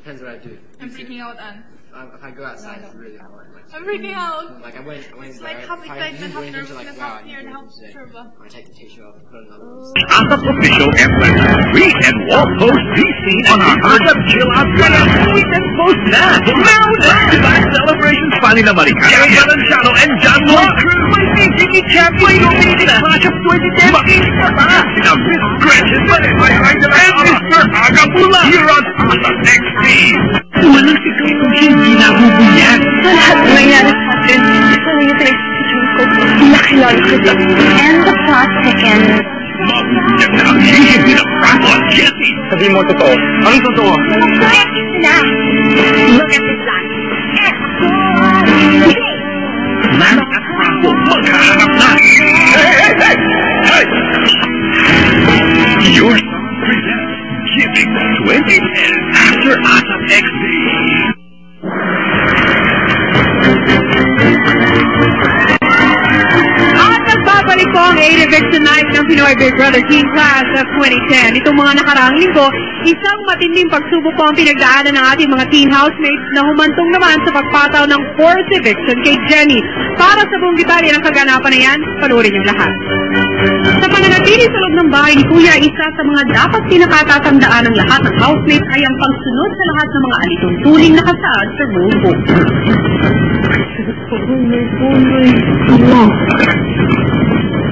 Depends what I do. I'm freaking out, Anne. If I go outside, it's really hard. Like, I'm freaking out. Like I went It's there. like half excitement, half nervousness, half fear, and half today. turbo. I take the t-shirt off and put another one. ASAP official Atlanta Street and Wall Post DC on our ASAP Chill Out Weekend Post now. Design celebrations finally na balikan. Jerry Valenciano and John Walker. May PCB champion ng Clash of 2010. Makikita sina Miss Gretchen and Mr. Agabula here on ASAP XD. Walang sigaw kung hindi nabubuyan. Sa lahat na nangyari sa atin, isa na yung pinag-isip ko. Nakilala kita. And the plot thickens. Mabubuyan na ang hindi na Franco at Jessie. Sabihin mo totoo. Anong totoo? Correct sila. Look at this line. Man at Franco magkaharap na. Hey! Your song presents Giving 2010 after ASAP XD. Nagbabalik po ang 8 eviction night ng Pinoy Big Brother Teen Class of 2010. Itong mga nakaraang linggo, isang matinding pagsubok po ang pinagdaanan ng ating mga teen housemates na humantong naman sa pagpataw ng forced eviction kay Jenny. Para sa buong detalye ng kaganapan na yan, panoorin niyong lahat. Sa pananatili sa loob ng bahay ni Kuya, isa sa mga dapat pinakatatandaan ng lahat ng housemates ay ang pagsunod sa lahat ng mga alituntuning nakasaad sa rule book.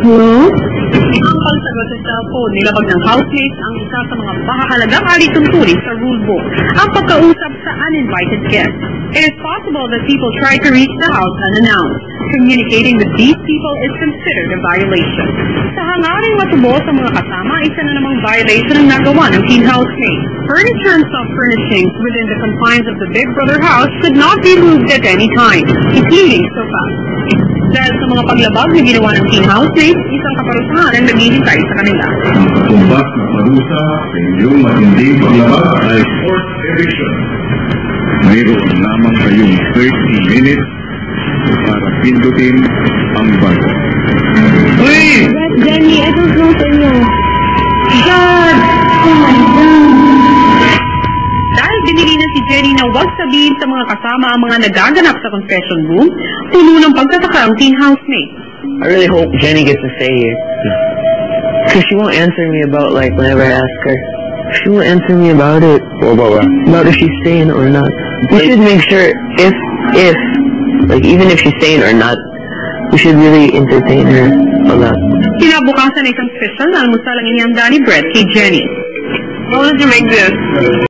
Hello? Ang pagsagot sa cellphone nilabag ng housemates ang isa sa mga mahalagang alituntunin sa rule book, ang pagkausap sa uninvited guests. It is possible that people try to reach the house unannounced. Communicating with these people is considered a violation. Sa hangaring matubo sa mga kasama, isa na namang violation ang nagawa ng teen housemate. Furniture and self-furnishings within the confines of the Big Brother house should not be moved at any time, including sofas. Dahil sa mga paglabag na ginawa ng teen housemates, isang kaparusahan ang naghihintay sa kanila. Tumbak na parusa sa inyong matinding paglabag ay forced eviction. Mayroon lamang kayong 30 minutes para pindutin ang bago. Uy! Jenny, I don't know sa inyo. God! Oh my God! Dahil dinilinan si Jenny na huwag sabihin sa mga kasama ang mga nagaganap sa confession room, puno ng pagtataka ang teen housemate. I really hope Jenny gets to stay here. Because she won't answer me about, like, whenever I ask her. She won't answer me about it. About if she's staying or not. We should make sure if, like, even if she's staying or not, we should really entertain her a lot. Kinabukasan ay isang special na almusal ang inihanda ni Brett kay Jenny. How did you make this?